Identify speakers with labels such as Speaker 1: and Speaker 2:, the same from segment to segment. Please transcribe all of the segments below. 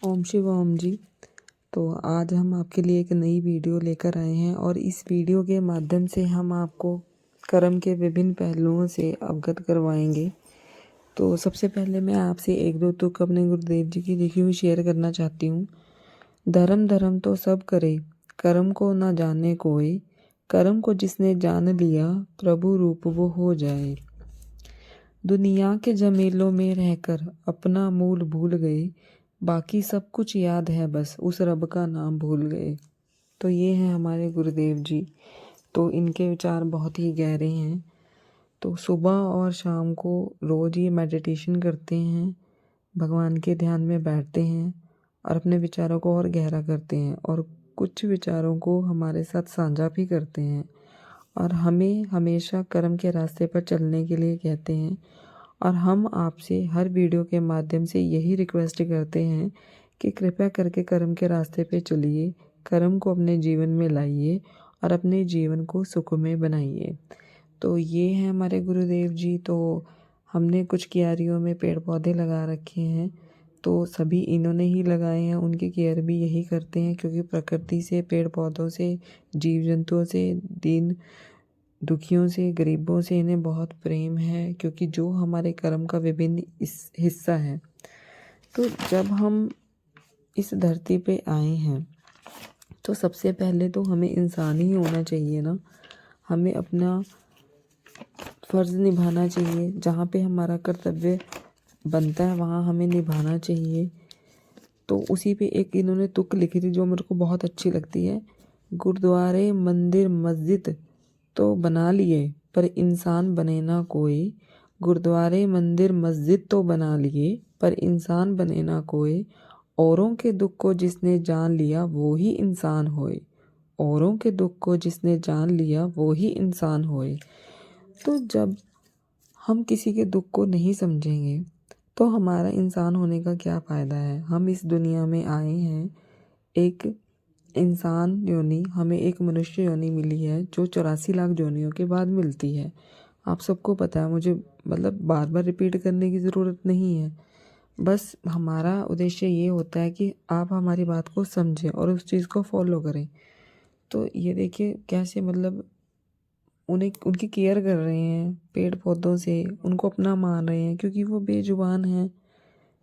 Speaker 1: ओम शिव ओम जी। तो आज हम आपके लिए एक नई वीडियो लेकर आए हैं और इस वीडियो के माध्यम से हम आपको कर्म के विभिन्न पहलुओं से अवगत करवाएंगे। तो सबसे पहले मैं आपसे एक दो तुक अपने गुरुदेव जी की लिखी हुई शेयर करना चाहती हूँ। धर्म धर्म तो सब करे, कर्म को ना जाने कोई, कर्म को जिसने जान लिया, प्रभु रूप वो हो जाए। दुनिया के झमेलों में रहकर अपना मूल भूल गए, बाकी सब कुछ याद है बस उस रब का नाम भूल गए। तो ये हैं हमारे गुरुदेव जी। तो इनके विचार बहुत ही गहरे हैं। तो सुबह और शाम को रोज़ ये मेडिटेशन करते हैं, भगवान के ध्यान में बैठते हैं और अपने विचारों को और गहरा करते हैं और कुछ विचारों को हमारे साथ साझा भी करते हैं और हमें हमेशा कर्म के रास्ते पर चलने के लिए कहते हैं। और हम आपसे हर वीडियो के माध्यम से यही रिक्वेस्ट करते हैं कि कृपया करके कर्म के रास्ते पे चलिए, कर्म को अपने जीवन में लाइए और अपने जीवन को सुखमय बनाइए। तो ये हैं हमारे गुरुदेव जी। तो हमने कुछ क्यारियों में पेड़ पौधे लगा रखे हैं, तो सभी इन्होंने ही लगाए हैं। उनकी केयर भी यही करते हैं क्योंकि प्रकृति से, पेड़ पौधों से, जीव जंतुओं से, दीन दुखियों से, गरीबों से इन्हें बहुत प्रेम है क्योंकि जो हमारे कर्म का विभिन्न इस हिस्सा है। तो जब हम इस धरती पे आए हैं तो सबसे पहले तो हमें इंसान ही होना चाहिए ना। हमें अपना फ़र्ज़ निभाना चाहिए, जहाँ पे हमारा कर्तव्य बनता है वहाँ हमें निभाना चाहिए। तो उसी पे एक इन्होंने तुक लिखी थी जो मेरे को बहुत अच्छी लगती है। गुरुद्वारे मंदिर मस्जिद तो बना लिए पर इंसान बने ना कोई, गुरुद्वारे मंदिर मस्जिद तो बना लिए पर इंसान बने ना कोई, औरों के दुख को जिसने जान लिया वो ही इंसान होए, औरों के दुख को जिसने जान लिया वो ही इंसान होए। तो जब हम किसी के दुख को नहीं समझेंगे तो हमारा इंसान होने का क्या फ़ायदा है। हम इस दुनिया में आए हैं, एक इंसान योनि, हमें एक मनुष्य योनि मिली है जो 84 लाख योनियों के बाद मिलती है। आप सबको पता है, मुझे मतलब बार बार रिपीट करने की ज़रूरत नहीं है। बस हमारा उद्देश्य ये होता है कि आप हमारी बात को समझें और उस चीज़ को फॉलो करें। तो ये देखिए कैसे मतलब उन्हें उनकी केयर कर रहे हैं, पेड़ पौधों से उनको अपना मान रहे हैं क्योंकि वो बेजुबान हैं।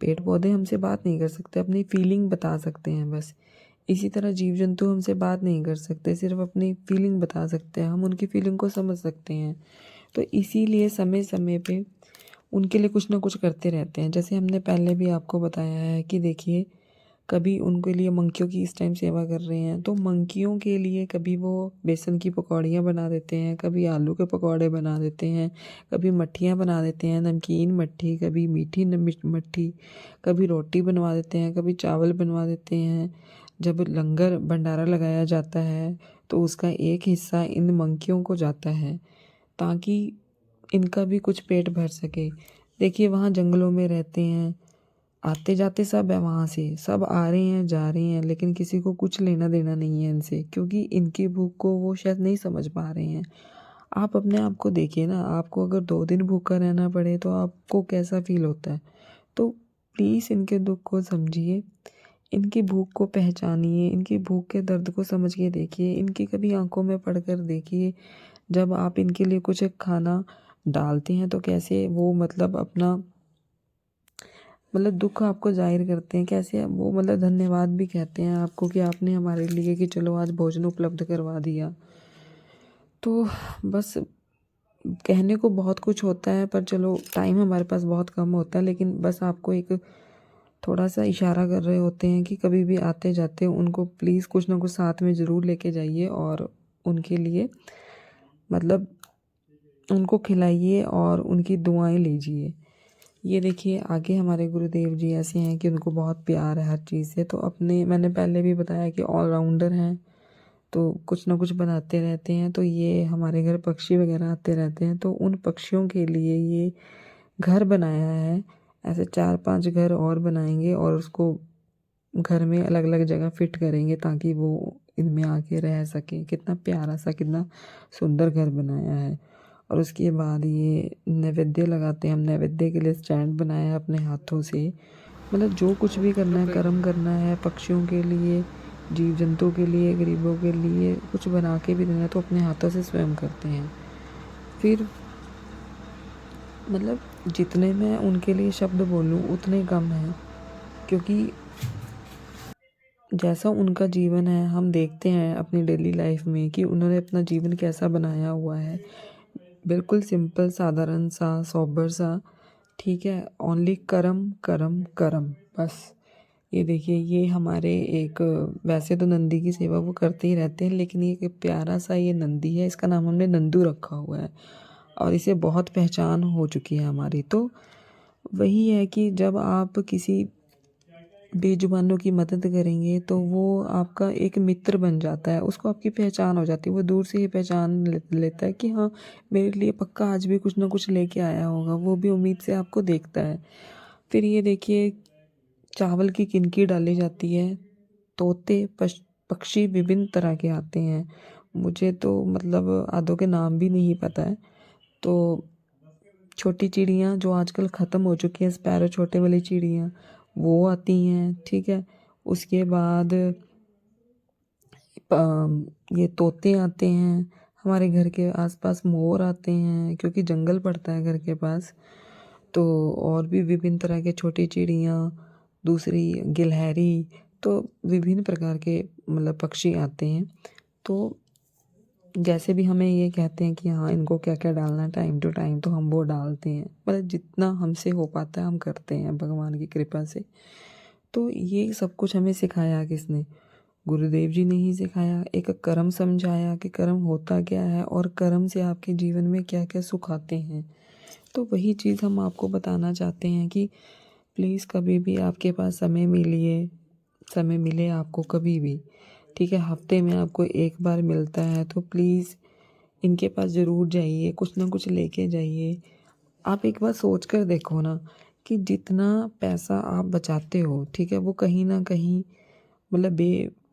Speaker 1: पेड़ पौधे हमसे बात नहीं कर सकते, अपनी फीलिंग बता सकते हैं बस। इसी तरह जीव जंतु हमसे बात नहीं कर सकते, सिर्फ अपनी फीलिंग बता सकते हैं, हम उनकी फीलिंग को समझ सकते हैं। तो इसीलिए समय समय पे उनके लिए कुछ ना कुछ करते रहते हैं। जैसे हमने पहले भी आपको बताया है कि देखिए कभी उनके लिए मंकियों की इस टाइम सेवा कर रहे हैं, तो मंकियों के लिए कभी वो बेसन की पकौड़ियाँ बना देते हैं, कभी आलू के पकौड़े बना देते हैं, कभी मट्ठियाँ बना देते हैं, नमकीन मट्ठी, कभी मीठी मट्ठी, कभी रोटी बनवा देते हैं, कभी चावल बनवा देते हैं। जब लंगर भंडारा लगाया जाता है तो उसका एक हिस्सा इन मंकियों को जाता है ताकि इनका भी कुछ पेट भर सके। देखिए वहाँ जंगलों में रहते हैं, आते जाते सब है, वहाँ से सब आ रहे हैं जा रहे हैं, लेकिन किसी को कुछ लेना देना नहीं है इनसे क्योंकि इनकी भूख को वो शायद नहीं समझ पा रहे हैं। आप अपने आप को देखिए ना, आपको अगर 2 दिन भूखा रहना पड़े तो आपको कैसा फील होता है। तो प्लीज़ इनके दुख को समझिए, इनकी भूख को पहचानिए, इनकी भूख के दर्द को समझ के देखिए, इनकी कभी आंखों में पढ़कर देखिए। जब आप इनके लिए कुछ खाना डालते हैं तो कैसे वो मतलब अपना मतलब दुख आपको जाहिर करते हैं, कैसे वो मतलब धन्यवाद भी कहते हैं आपको कि आपने हमारे लिए कि चलो आज भोजन उपलब्ध करवा दिया। तो बस कहने को बहुत कुछ होता है पर चलो टाइम हमारे पास बहुत कम होता है, लेकिन बस आपको एक थोड़ा सा इशारा कर रहे होते हैं कि कभी भी आते जाते उनको प्लीज़ कुछ ना कुछ साथ में ज़रूर लेके जाइए और उनके लिए मतलब उनको खिलाइए और उनकी दुआएं लीजिए। ये देखिए आगे हमारे गुरुदेव जी ऐसे हैं कि उनको बहुत प्यार है हर चीज़ से। तो अपने मैंने पहले भी बताया कि ऑलराउंडर हैं, तो कुछ ना कुछ बनाते रहते हैं। तो ये हमारे घर पक्षी वगैरह आते रहते हैं, तो उन पक्षियों के लिए ये घर बनाया है। ऐसे 4-5 घर और बनाएंगे और उसको घर में अलग अलग जगह फिट करेंगे ताकि वो इनमें आके रह सके। कितना प्यारा सा, कितना सुंदर घर बनाया है। और उसके बाद ये नैवेद्य लगाते हैं, हम नैवेद्य के लिए स्टैंड बनाया है अपने हाथों से। मतलब जो कुछ भी करना है, कर्म करना है, पक्षियों के लिए, जीव जंतु के लिए, गरीबों के लिए कुछ बना के भी देना है तो अपने हाथों से स्वयं करते हैं। फिर मतलब जितने मैं उनके लिए शब्द बोलूँ उतने कम हैं, क्योंकि जैसा उनका जीवन है हम देखते हैं अपनी डेली लाइफ में कि उन्होंने अपना जीवन कैसा बनाया हुआ है। बिल्कुल सिंपल, साधारण सा, सोबर सा, ठीक है। ओनली कर्म कर्म कर्म, बस। ये देखिए, ये हमारे एक, वैसे तो नंदी की सेवा वो करते ही रहते हैं, लेकिन ये एक प्यारा सा ये नंदी है, इसका नाम हमने नंदू रखा हुआ है और इसे बहुत पहचान हो चुकी है हमारी। तो वही है कि जब आप किसी बेजुबानों की मदद करेंगे तो वो आपका एक मित्र बन जाता है, उसको आपकी पहचान हो जाती है। वो दूर से ही पहचान लेता है कि हाँ, मेरे लिए पक्का आज भी कुछ ना कुछ लेके आया होगा। वो भी उम्मीद से आपको देखता है। फिर ये देखिए, चावल की किनकी डाली जाती है, तोते पक्षी विभिन्न तरह के आते हैं। मुझे तो मतलब आधों के नाम भी नहीं पता है। तो छोटी चिड़ियाँ जो आजकल ख़त्म हो चुकी हैं, स्पैरो, छोटे वाली चिड़ियाँ, वो आती हैं, ठीक है। उसके बाद ये तोते आते हैं, हमारे घर के आसपास मोर आते हैं क्योंकि जंगल पड़ता है घर के पास। तो और भी विभिन्न तरह के छोटी चिड़ियाँ, दूसरी गिलहरी, तो विभिन्न प्रकार के मतलब पक्षी आते हैं। तो जैसे भी हमें ये कहते हैं कि हाँ, इनको क्या क्या डालना है टाइम टू टाइम, तो हम वो डालते हैं। मतलब जितना हमसे हो पाता है हम करते हैं भगवान की कृपा से। तो ये सब कुछ हमें सिखाया किसने? गुरुदेव जी ने ही सिखाया। एक कर्म समझाया कि कर्म होता क्या है और कर्म से आपके जीवन में क्या क्या सुख आते हैं। तो वही चीज़ हम आपको बताना चाहते हैं कि प्लीज़ कभी भी आपके पास समय मिले आपको कभी भी, ठीक है। हफ्ते में आपको एक बार मिलता है तो प्लीज़ इनके पास ज़रूर जाइए, कुछ ना कुछ लेके जाइए। आप एक बार सोच कर देखो ना कि जितना पैसा आप बचाते हो, ठीक है, वो कहीं ना कहीं मतलब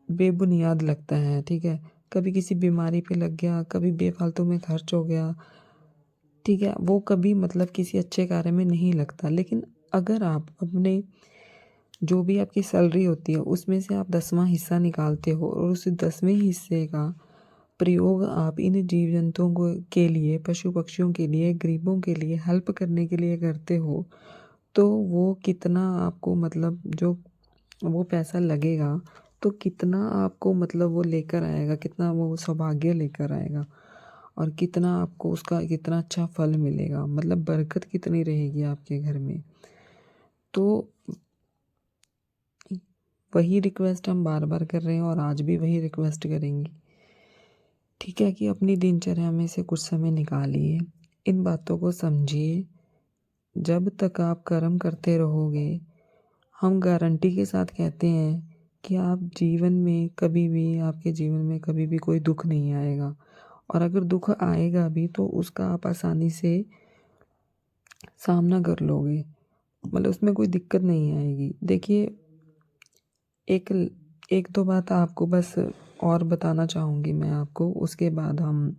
Speaker 1: बेबुनियाद लगता है, ठीक है। कभी किसी बीमारी पे लग गया, कभी बेफालतू में खर्च हो गया, ठीक है। वो कभी मतलब किसी अच्छे कार्य में नहीं लगता। लेकिन अगर आप अपने जो भी आपकी सैलरी होती है उसमें से आप 10वां हिस्सा निकालते हो और उस 10वें हिस्से का प्रयोग आप इन जीव जंतुओं को के लिए, पशु पक्षियों के लिए, गरीबों के लिए हेल्प करने के लिए करते हो, तो वो कितना आपको मतलब जो वो पैसा लगेगा, तो कितना आपको मतलब वो लेकर आएगा, कितना वो सौभाग्य लेकर आएगा और कितना आपको उसका कितना अच्छा फल मिलेगा, मतलब बरकत कितनी रहेगी आपके घर में। तो वही रिक्वेस्ट हम बार बार कर रहे हैं और आज भी वही रिक्वेस्ट करेंगे, ठीक है, कि अपनी दिनचर्या में से कुछ समय निकालिए, इन बातों को समझिए। जब तक आप कर्म करते रहोगे, हम गारंटी के साथ कहते हैं कि आप जीवन में कभी भी, आपके जीवन में कभी भी कोई दुख नहीं आएगा। और अगर दुख आएगा भी तो उसका आप आसानी से सामना कर लोगे, मतलब उसमें कोई दिक्कत नहीं आएगी। देखिए, एक एक दो बात आपको बस और बताना चाहूँगी मैं आपको, उसके बाद हम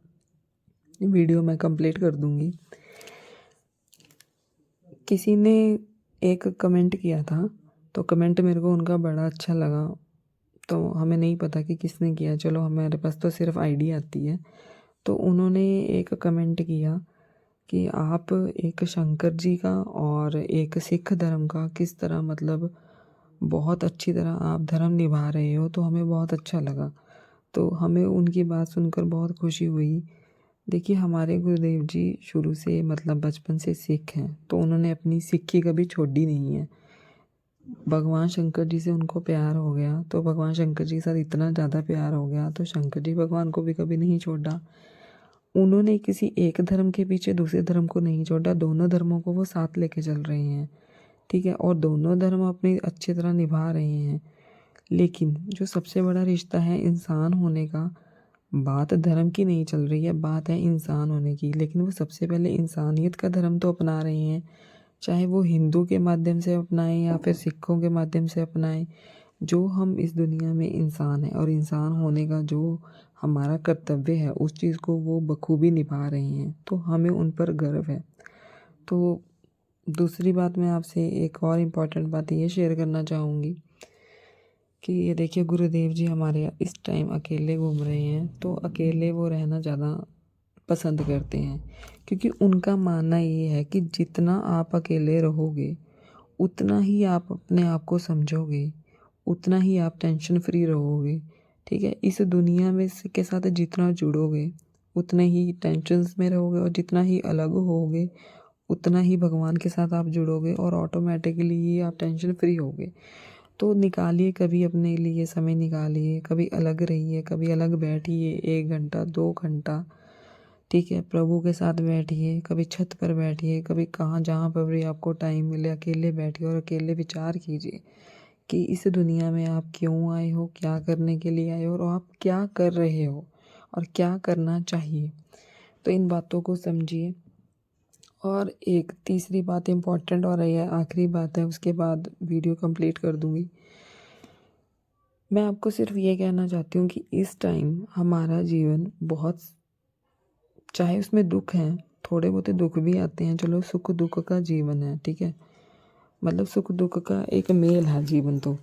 Speaker 1: वीडियो में कंप्लीट कर दूँगी। किसी ने एक कमेंट किया था, तो कमेंट मेरे को उनका बड़ा अच्छा लगा। तो हमें नहीं पता कि किसने किया, चलो हमारे पास तो सिर्फ आईडी आती है। तो उन्होंने एक कमेंट किया कि आप एक शंकर जी का और एक सिख धर्म का किस तरह मतलब बहुत अच्छी तरह आप धर्म निभा रहे हो, तो हमें बहुत अच्छा लगा। तो हमें उनकी बात सुनकर बहुत खुशी हुई। देखिए, हमारे गुरुदेव जी शुरू से मतलब बचपन से सिख हैं, तो उन्होंने अपनी सिक्खी कभी छोड़ी नहीं है। भगवान शंकर जी से उनको प्यार हो गया, तो भगवान शंकर जी के साथ इतना ज़्यादा प्यार हो गया तो शंकर जी भगवान को भी कभी नहीं छोड़ा। उन्होंने किसी एक धर्म के पीछे दूसरे धर्म को नहीं छोड़ा, दोनों धर्मों को वो साथ लेके चल रहे हैं, ठीक है। और दोनों धर्म अपनी अच्छी तरह निभा रहे हैं। लेकिन जो सबसे बड़ा रिश्ता है इंसान होने का, बात धर्म की नहीं चल रही है, बात है इंसान होने की। लेकिन वो सबसे पहले इंसानियत का धर्म तो अपना रहे हैं, चाहे वो हिंदू के माध्यम से अपनाएं या फिर सिखों के माध्यम से अपनाएं। जो हम इस दुनिया में इंसान है और इंसान होने का जो हमारा कर्तव्य है, उस चीज़ को वो बखूबी निभा रहे हैं, तो हमें उन पर गर्व है। तो दूसरी बात मैं आपसे एक और इम्पॉर्टेंट बात ये शेयर करना चाहूँगी कि ये देखिए गुरुदेव जी हमारे इस टाइम अकेले घूम रहे हैं, तो अकेले वो रहना ज़्यादा पसंद करते हैं, क्योंकि उनका मानना ये है कि जितना आप अकेले रहोगे उतना ही आप अपने आप को समझोगे, उतना ही आप टेंशन फ्री रहोगे। ठीक है, इस दुनिया में के साथ जितना जुड़ोगे उतने ही टेंशन्स में रहोगे, और जितना ही अलग होगे उतना ही भगवान के साथ आप जुड़ोगे और ऑटोमेटिकली ही आप टेंशन फ्री होगे। तो निकालिए, कभी अपने लिए समय निकालिए, कभी अलग रहिए, कभी अलग बैठिए 1 घंटा 2 घंटा। ठीक है, प्रभु के साथ बैठिए, कभी छत पर बैठिए, कभी कहाँ जहाँ पर भी आपको टाइम मिले अकेले बैठिए और अकेले विचार कीजिए कि इस दुनिया में आप क्यों आए हो, क्या करने के लिए आए हो, और आप क्या कर रहे हो और क्या करना चाहिए। तो इन बातों को समझिए। और एक तीसरी बात इम्पॉर्टेंट और ये आखिरी बात है, उसके बाद वीडियो कंप्लीट कर दूँगी। मैं आपको सिर्फ ये कहना चाहती हूँ कि इस टाइम हमारा जीवन बहुत, चाहे उसमें दुख हैं, थोड़े बहुत दुख भी आते हैं, चलो सुख दुख का जीवन है, ठीक है, मतलब सुख दुख का एक मेल है जीवन तो।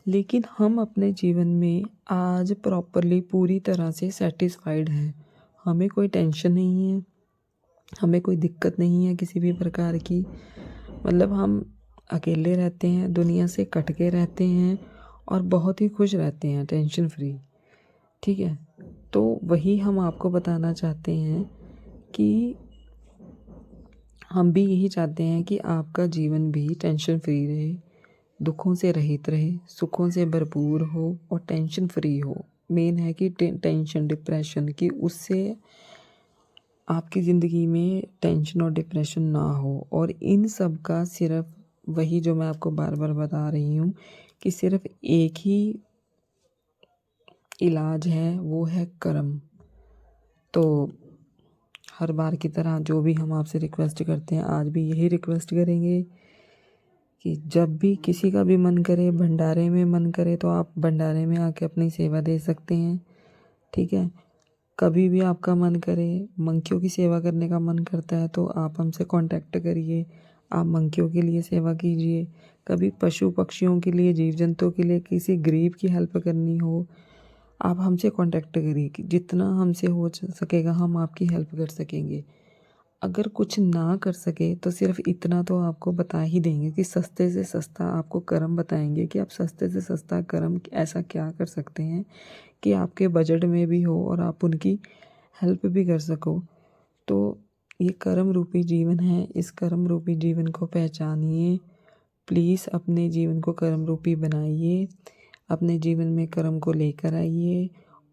Speaker 1: लेकिन हम अपने जीवन में आज प्रॉपरली पूरी तरह से सेटिस्फाइड हैं, हमें कोई टेंशन नहीं है, हमें कोई दिक्कत नहीं है किसी भी प्रकार की। मतलब हम अकेले रहते हैं, दुनिया से कट के रहते हैं और बहुत ही खुश रहते हैं, टेंशन फ्री। ठीक है, तो वही हम आपको बताना चाहते हैं कि हम भी यही चाहते हैं कि आपका जीवन भी टेंशन फ्री रहे, दुखों से रहित रहे, सुखों से भरपूर हो और टेंशन फ्री हो। मेन है कि टेंशन डिप्रेशन की, उससे आपकी ज़िंदगी में टेंशन और डिप्रेशन ना हो। और इन सब का सिर्फ वही जो मैं आपको बार बार बता रही हूँ कि सिर्फ एक ही इलाज है, वो है कर्म। तो हर बार की तरह जो भी हम आपसे रिक्वेस्ट करते हैं, आज भी यही रिक्वेस्ट करेंगे कि जब भी किसी का भी मन करे, भंडारे में मन करे, तो आप भंडारे में आके अपनी सेवा दे सकते हैं। ठीक है, कभी भी आपका मन करे, मंकियों की सेवा करने का मन करता है, तो आप हमसे कांटेक्ट करिए, आप मंकियों के लिए सेवा कीजिए। कभी पशु पक्षियों के लिए, जीव जंतुओं के लिए, किसी गरीब की हेल्प करनी हो, आप हमसे कांटेक्ट करिए कि जितना हमसे हो सकेगा हम आपकी हेल्प कर सकेंगे। अगर कुछ ना कर सके तो सिर्फ इतना तो आपको बता ही देंगे कि सस्ते से सस्ता आपको कर्म बताएंगे कि आप सस्ते से सस्ता कर्म ऐसा क्या कर सकते हैं कि आपके बजट में भी हो और आप उनकी हेल्प भी कर सको। तो ये कर्म रूपी जीवन है, इस कर्म रूपी जीवन को पहचानिए। प्लीज़ अपने जीवन को कर्म रूपी बनाइए, अपने जीवन में कर्म को लेकर आइए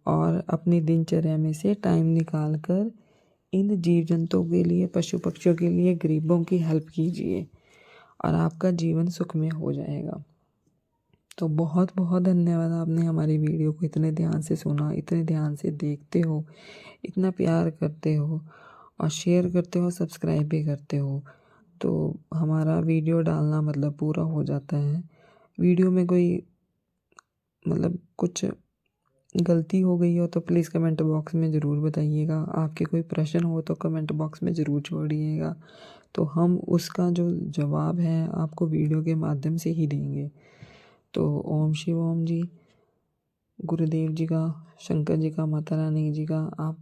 Speaker 1: और अपनी दिनचर्या में से टाइम निकाल कर इन जीव जंतुओं के लिए, पशु पक्षियों के लिए, गरीबों की हेल्प कीजिए और आपका जीवन सुखमय हो जाएगा। तो बहुत बहुत धन्यवाद, आपने हमारी वीडियो को इतने ध्यान से सुना, इतने ध्यान से देखते हो, इतना प्यार करते हो और शेयर करते हो, सब्सक्राइब भी करते हो। तो हमारा वीडियो डालना मतलब पूरा हो जाता है। वीडियो में कोई मतलब कुछ गलती हो गई हो तो प्लीज़ कमेंट बॉक्स में ज़रूर बताइएगा। आपके कोई प्रश्न हो तो कमेंट बॉक्स में ज़रूर छोड़िएगा, तो हम उसका जो जवाब है आपको वीडियो के माध्यम से ही देंगे। तो ओम शिव ओम जी, गुरुदेव जी का, शंकर जी का, माता रानी जी का, आप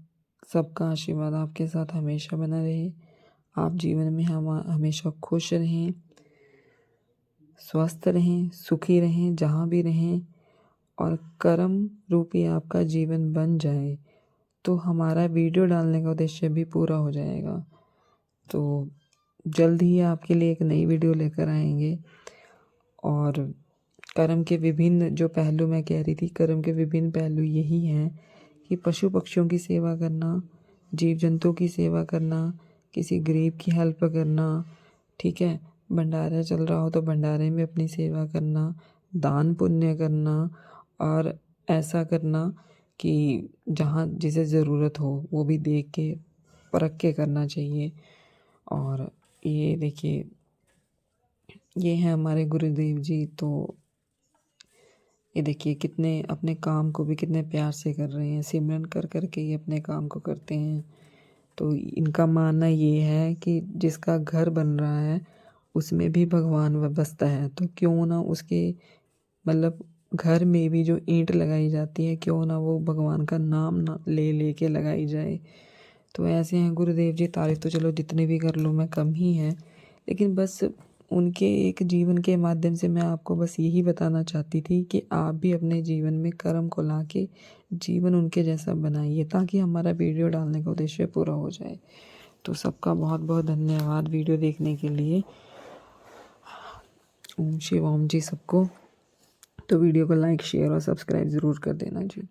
Speaker 1: सबका आशीर्वाद आपके साथ हमेशा बना रहे। आप जीवन में हम हमेशा खुश रहें, स्वस्थ रहें, सुखी रहें, जहाँ भी रहें, और कर्म रूपी आपका जीवन बन जाए तो हमारा वीडियो डालने का उद्देश्य भी पूरा हो जाएगा। तो जल्द ही आपके लिए एक नई वीडियो लेकर आएंगे। और कर्म के विभिन्न जो पहलू मैं कह रही थी, कर्म के विभिन्न पहलू यही हैं कि पशु पक्षियों की सेवा करना, जीव जंतुओं की सेवा करना, किसी गरीब की हेल्प करना, ठीक है, भंडारा चल रहा हो तो भंडारे में अपनी सेवा करना, दान पुण्य करना, और ऐसा करना कि जहाँ जिसे ज़रूरत हो वो भी देख के परख के करना चाहिए। और ये देखिए, ये हैं हमारे गुरुदेव जी। तो ये देखिए कितने अपने काम को भी कितने प्यार से कर रहे हैं, सिमरन कर कर के ये अपने काम को करते हैं। तो इनका मानना ये है कि जिसका घर बन रहा है उसमें भी भगवान बसता है, तो क्यों ना उसके मतलब घर में भी जो ईंट लगाई जाती है क्यों ना वो भगवान का नाम ना ले के लगाई जाए। तो ऐसे हैं गुरुदेव जी, तारीफ़ तो चलो जितनी भी कर लूँ मैं कम ही है, लेकिन बस उनके एक जीवन के माध्यम से मैं आपको बस यही बताना चाहती थी कि आप भी अपने जीवन में कर्म को ला के जीवन उनके जैसा बनाइए, ताकि हमारा वीडियो डालने का उद्देश्य पूरा हो जाए। तो सबका बहुत बहुत धन्यवाद वीडियो देखने के लिए। ओम शिव ओम जी सबको। तो वीडियो को लाइक शेयर और सब्सक्राइब ज़रूर कर देना जी।